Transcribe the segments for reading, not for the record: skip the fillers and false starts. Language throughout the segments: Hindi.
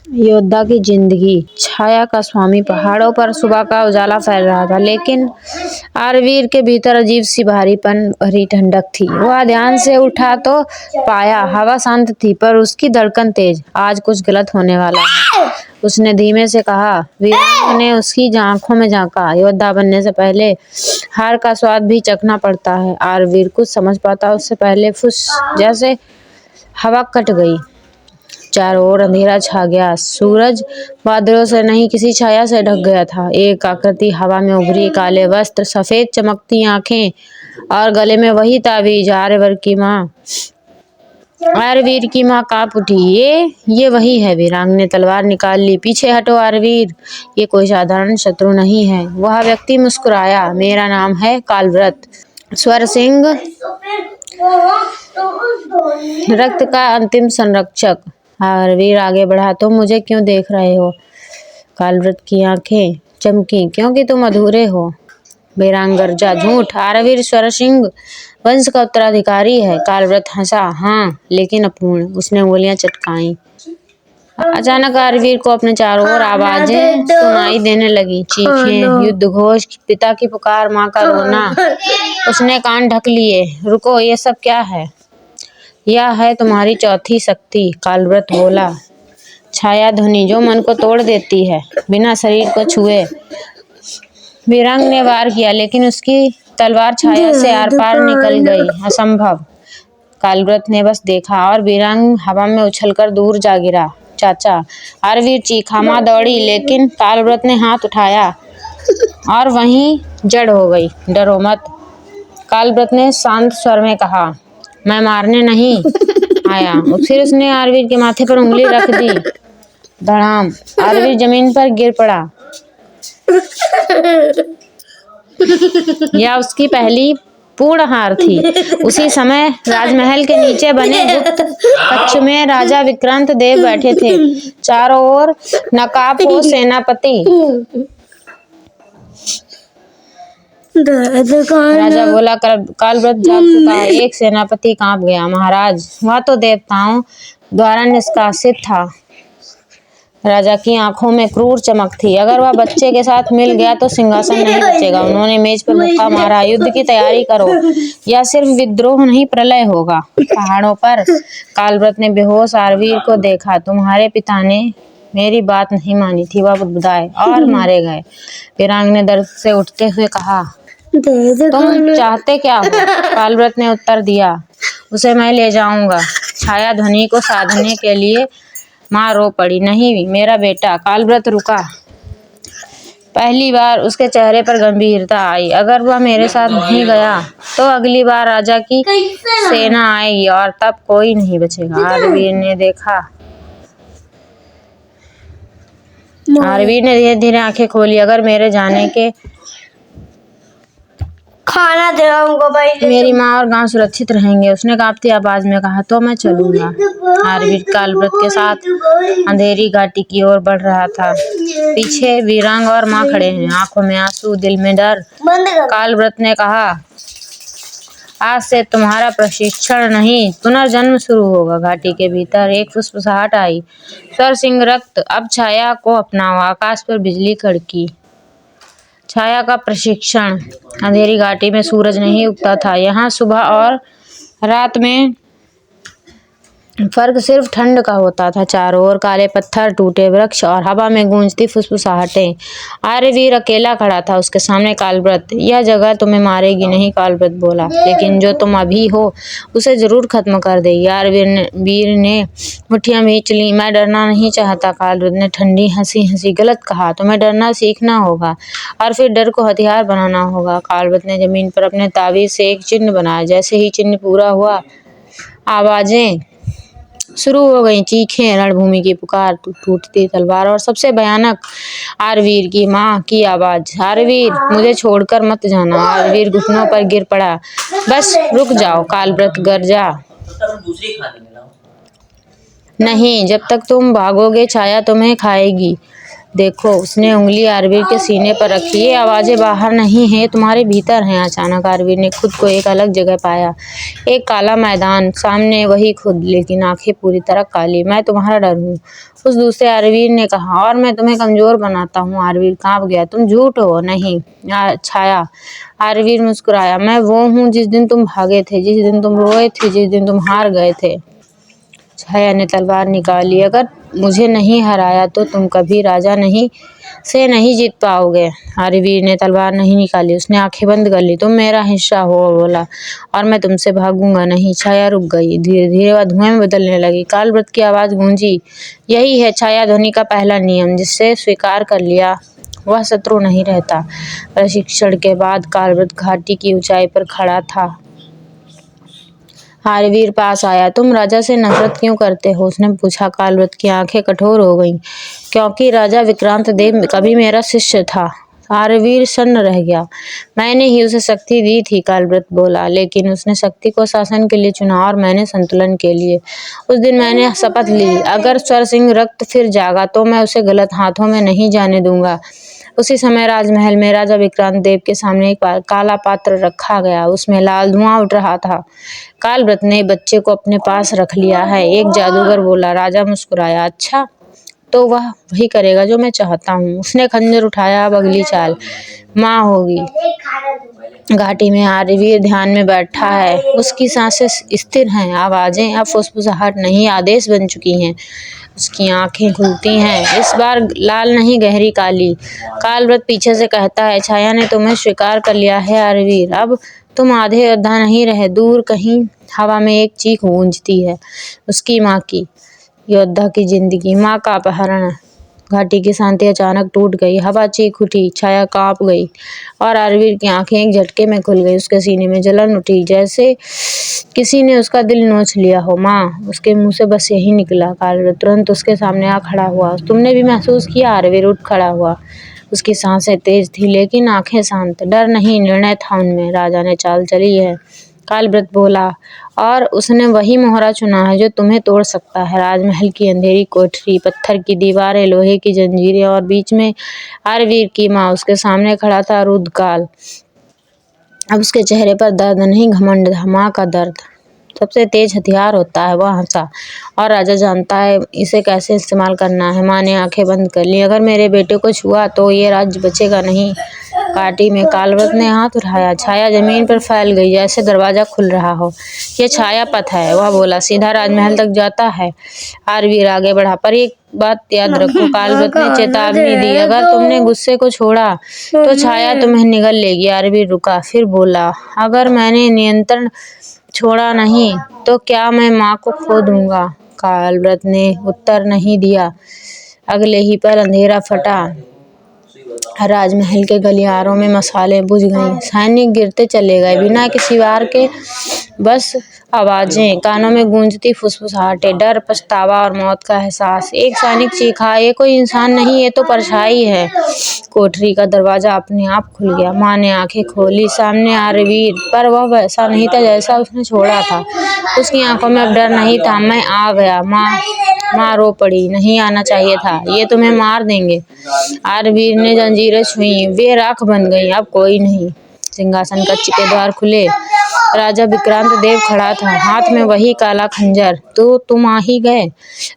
योद्धा की जिंदगी। छाया का स्वामी। पहाड़ों पर सुबह का उजाला फैल रहा था, लेकिन आरवीर के भीतर अजीब सी भारीपन भरी ठंडक थी। वह ध्यान से उठा तो पाया हवा शांत थी, पर उसकी धड़कन तेज। आज कुछ गलत होने वाला है, उसने धीमे से कहा। वीरांग ने उसकी आंखों में झांका। योद्धा बनने से पहले हार का स्वाद भी चखना पड़ता है। आरवीर कुछ समझ पाता उससे पहले फुस जैसे हवा कट गई। चारों ओर अंधेरा छा गया। सूरज बादलों से नहीं, किसी छाया से ढक गया था। एक आकृति हवा में उभरी, काले वस्त्र, सफेद चमकती आंखें और गले में वही ताबीज। आरवीर की माँ कांप उठी। ये वही है। वीरांग ने तलवार निकाल ली। पीछे हटो आरवीर, ये कोई साधारण शत्रु नहीं है। वह व्यक्ति मुस्कुराया। मेरा नाम है कालव्रत स्वर सिंह, रक्त का अंतिम संरक्षक। आरवीर आगे बढ़ा। तुम मुझे क्यों देख रहे हो? कालव्रत की आंखें चमकी। क्योंकि तुम अधूरे हो। वीरांग गरजा। झूठ। आरवीर स्वर सिंह वंश का उत्तराधिकारी है। कालव्रत हंसा। हाँ, लेकिन अपूर्ण। उसने उंगलियां चटकाई। अचानक आरवीर को अपने चारों ओर आवाजें सुनाई देने लगी। चीखें, युद्ध घोष, पिता की पुकार, माँ का रोना। उसने कान ढक लिए। रुको, ये सब क्या है? यह है तुम्हारी चौथी शक्ति, कालव्रत बोला। छाया ध्वनि, जो मन को तोड़ देती है बिना शरीर को छुए। वीरांग ने वार किया, लेकिन उसकी तलवार छाया से आर पार निकल गई। असंभव। कालव्रत ने बस देखा और वीरांग हवा में उछलकर दूर जा गिरा। चाचा, आरवीर चीखा। माँ दौड़ी, लेकिन कालव्रत ने हाथ उठाया और वहीं जड़ हो गई। डरो मत, कालव्रत ने शांत स्वर में कहा। मैं मारने नहीं आया। फिर उसने आरवीर के माथे पर उंगली रख दी। धड़ाम। आरवीर जमीन पर गिर पड़ा। यह उसकी पहली पूर्ण हार थी। उसी समय राजमहल के नीचे बने गुप्त कक्ष में राजा विक्रांत देव बैठे थे। चारों ओर नकाबपोश सेनापति। राजा बोला। कालव्रत जाग चुका है। एक सेनापति कांप गया। महाराज, वह तो देवताओं द्वारा निष्कासित था। राजा की आंखों में क्रूर चमक थी। अगर वह बच्चे के साथ मिल गया तो सिंहासन नहीं बचेगा। उन्होंने मेज पर मुक्का मारा। युद्ध की तैयारी करो, यह सिर्फ विद्रोह नहीं, प्रलय होगा। पहाड़ों पर कालव्रत ने बेहोश आरवीर को देखा। तुम्हारे पिता ने मेरी बात नहीं मानी थी, वह बुदबुदाए और मारे गए। वीरांग ने दर्द से उठते हुए कहा। तुम चाहते क्या हो? कालव्रत ने उत्तर दिया। उसे मैं ले जाऊंगा। छाया ध्वनि को साधने के लिए माँ रो पड़ी। नहीं, मेरा बेटा। कालव्रत रुका। पहली बार उसके चेहरे पर गंभीरता आई। अगर वह मेरे साथ नहीं गया तो अगली बार राजा की सेना आएगी और तब कोई नहीं बचेगा। आरवीर ने धीरे धीरे आंखें खोली। अगर मेरे जाने के खाना दिलाऊंगा भाई, मेरी माँ और गांव सुरक्षित रहेंगे। उसने कांपती आवाज में कहा। तो मैं चलूंगा। आरवीर कालव्रत के साथ अंधेरी घाटी की ओर बढ़ रहा था। पीछे वीरांग और माँ खड़े हैं, आंखों में आंसू, दिल में डर। कालव्रत ने कहा। आज से तुम्हारा प्रशिक्षण नहीं, पुनर्जन्म शुरू होगा। घाटी के भीतर एक फुसफुसाहट आई। स्वर सिंह, रक्त, अब छाया को अपनाओ। आकाश पर बिजली कड़की। छाया का प्रशिक्षण। अंधेरी घाटी में सूरज नहीं उगता था। यहाँ सुबह और रात में फर्क सिर्फ ठंड का होता था। चारों ओर काले पत्थर, टूटे वृक्ष और हवा में गूंजती फुसफुसाहटें। आर्यवीर अकेला खड़ा था। उसके सामने कालव्रत। यह जगह तुम्हें मारेगी नहीं, कालव्रत बोला, लेकिन जो तुम अभी हो उसे जरूर खत्म कर देगी। आर्यवीर ने मुट्ठियां भींच ली। मैं डरना नहीं चाहता, कालव्रत ने ठंडी हंसी हंसी। गलत कहा। तुम्हें डरना सीखना होगा और फिर डर को हथियार बनाना होगा। कालव्रत ने जमीन पर अपने ताबीज से एक चिन्ह बनाया। जैसे ही चिन्ह पूरा हुआ, आवाजें शुरू हो गई। चीखें, रणभूमि की पुकार, टूटती तलवार और सबसे भयानक आरवीर की माँ की आवाज। आरवीर, मुझे छोड़कर मत जाना। आरवीर घुटनों पर गिर पड़ा। बस रुक जाओ, कालव्रत गरजा। नहीं, जब तक तुम भागोगे छाया तुम्हें खाएगी। देखो, उसने उंगली आरवीर के सीने पर रखी। ये आवाजें बाहर नहीं हैं, तुम्हारे भीतर हैं। अचानक आरवीर ने खुद को एक अलग जगह पाया। एक काला मैदान, सामने वही खुद, लेकिन आंखें पूरी तरह काली। मैं तुम्हारा डर हूँ, उस दूसरे आरवीर ने कहा, और मैं तुम्हें कमजोर बनाता हूँ। आरवीर कांप गया। तुम झूठ हो। नहीं छाया। आरवीर मुस्कुराया। मैं वो हूँ जिस दिन तुम भागे थे, जिस दिन तुम रोए थे, जिस दिन तुम हार गए थे। छाया ने तलवार निकाली। अगर मुझे नहीं हराया तो तुम कभी राजा नहीं जीत पाओगे। आरवीर ने तलवार नहीं निकाली। उसने आंखें बंद कर ली। तुम मेरा हिस्सा हो, बोला, और मैं तुमसे भागूंगा नहीं। छाया रुक गई। धीरे धीरे वह धुएं में बदलने लगी। कालव्रत की आवाज गूंजी। यही है छाया ध्वनि का पहला नियम, जिससे स्वीकार कर लिया वह शत्रु नहीं रहता। प्रशिक्षण के बाद कालव्रत घाटी की ऊंचाई पर खड़ा था। आरवीर पास आया। तुम राजा से नफरत क्यों करते हो? उसने पूछा। कालव्रत की आंखें कठोर हो गईं। क्योंकि राजा विक्रांत देव कभी मेरा शिष्य था। आरवीर सन्न रह गया। मैंने ही उसे शक्ति दी थी, कालव्रत बोला, लेकिन उसने शक्ति को शासन के लिए चुना और मैंने संतुलन के लिए। उस दिन मैंने शपथ ली, अगर स्वरसिंह रक्त फिर जागा तो मैं उसे गलत हाथों में नहीं जाने दूंगा। उसी समय राजमहल में राजा विक्रांत देव के सामने एक काला पात्र रखा गया। उसमें लाल धुआं उठ रहा था। कालव्रत ने बच्चे को अपने पास रख लिया है, एक जादूगर बोला। राजा मुस्कुराया। अच्छा, तो वह वही करेगा जो मैं चाहता हूँ। उसने खंजर उठाया। अब अगली चाल माँ होगी। घाटी में आरवीर ध्यान में बैठा है। उसकी सांसें स्थिर हैं, आवाजें अब फुसफुसाहट नहीं, आदेश बन चुकी हैं। उसकी आंखें खुलती हैं, इस बार लाल नहीं, गहरी काली। कालव्रत पीछे से कहता है, छाया ने तुम्हें स्वीकार कर लिया है आरवीर। अब तुम आधे योद्धा नहीं रहे। दूर कहीं हवा में एक चीख गूंजती है, उसकी माँ की। योद्धा की जिंदगी, माँ का अपहरण। घाटी की शांति अचानक टूट गई। हवा चीख उठी। छाया कांप गई और आरवीर की आंखें एक झटके में खुल गई। उसके सीने में जलन उठी, जैसे किसी ने उसका दिल नोच लिया हो। माँ, उसके मुंह से बस यही निकला। कालव्रत तुरंत उसके सामने आ खड़ा हुआ। तुमने भी महसूस किया? आरवीर उठ खड़ा हुआ। उसकी सांसें तेज थी लेकिन आंखें शांत। डर नहीं, निर्णय था उनमें। राजा ने चाल चली है, कालव्रत बोला, और उसने वही मोहरा चुना है जो तुम्हें तोड़ सकता है। राजमहल की अंधेरी कोठरी, पत्थर की दीवारें, लोहे की जंजीरें और बीच में आरवीर की माँ। उसके सामने खड़ा था रुद्धकाल। अब उसके चेहरे पर दर्द नहीं, घमंड था। माँ का दर्द सबसे तेज हथियार होता है। वह हंसा, और राजा जानता है इसे कैसे इस्तेमाल करना है। माँ ने आंखें बंद कर ली। अगर मेरे बेटे को छुआ तो ये राज्य बचेगा नहीं। घाटी में कालव्रत ने हाथ उठाया। छाया जमीन पर फैल गई, जैसे दरवाजा खुल रहा हो। ये छाया पथ है, वह बोला, सीधा राजमहल तक जाता है। आरवीर आगे बढ़ा। पर एक बात याद रखो, कालव्रत ने चेतावनी दी, अगर तुमने गुस्से को छोड़ा तो छाया तुम्हें निगल लेगी। आरवीर रुका, फिर बोला, अगर मैंने नियंत्रण छोड़ा नहीं तो क्या मैं माँ को खो दूंगा? कालव्रत ने उत्तर नहीं दिया। अगले ही पल अंधेरा फटा। राजमहल के गलियारों में मशालें बुझ गईं। सैनिक गिरते चले गए बिना किसी वार के। बस आवाजें कानों में गूंजती, फुसफुसाहटें, डर, पछतावा और मौत का एहसास। एक सैनिक चीखा, ये कोई इंसान नहीं, ये तो परछाई है। कोठरी का दरवाजा अपने आप खुल गया। माँ ने आंखें खोली। सामने आरवीर, पर वह वैसा नहीं था जैसा उसने छोड़ा था। उसकी आंखों में अब डर नहीं था। मैं आ गया। माँ रो पड़ी। नहीं आना चाहिए था, ये तुम्हें मार देंगे। आरवीर ने जंजीरें छुई, वे राख बन गईं। अब कोई नहीं। सिंहासन कक्ष के द्वार खुले। राजा विक्रांत देव खड़ा था, हाथ में वही काला खंजर। तो तुम आ ही गए?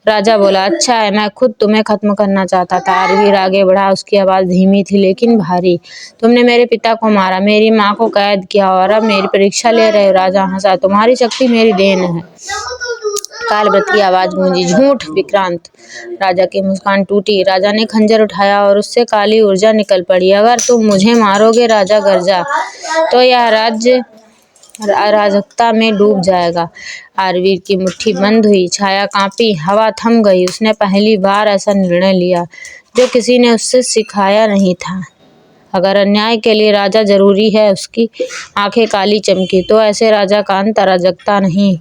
राजा बोला, अच्छा है, मैं खुद तुम्हें खत्म करना चाहता था। आरवीर आगे बढ़ा। उसकी आवाज धीमी थी लेकिन भारी। तुमने मेरे पिता को मारा, मेरी माँ को कैद किया, और अब मेरी परीक्षा ले रहे हो। राजा हंसा। तुम्हारी शक्ति मेरी देन है। कालव्रत की आवाज गूंजी, झूठ विक्रांत। राजा की मुस्कान टूटी। राजा ने खंजर उठाया और उससे काली ऊर्जा निकल पड़ी। अगर तुम मुझे मारोगे, राजा गरजा, तो यह राज्य अराजकता में डूब जाएगा। आरवीर की मुट्ठी बंद हुई। छाया कांपी। हवा थम गई। उसने पहली बार ऐसा निर्णय लिया जो किसी ने उससे सिखाया नहीं था। अगर अन्याय के लिए राजा जरूरी है, उसकी आंखें काली चमकी, तो ऐसे राजा का अंत अराजकता नहीं,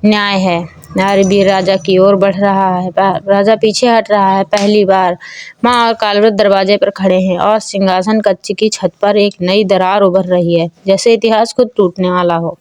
न्याय है। आरवीर राजा की ओर बढ़ रहा है। राजा पीछे हट रहा है। पहली बार माँ और कालव्रत दरवाजे पर खड़े हैं और सिंहासन कक्ष की छत पर एक नई दरार उभर रही है, जैसे इतिहास खुद टूटने वाला हो।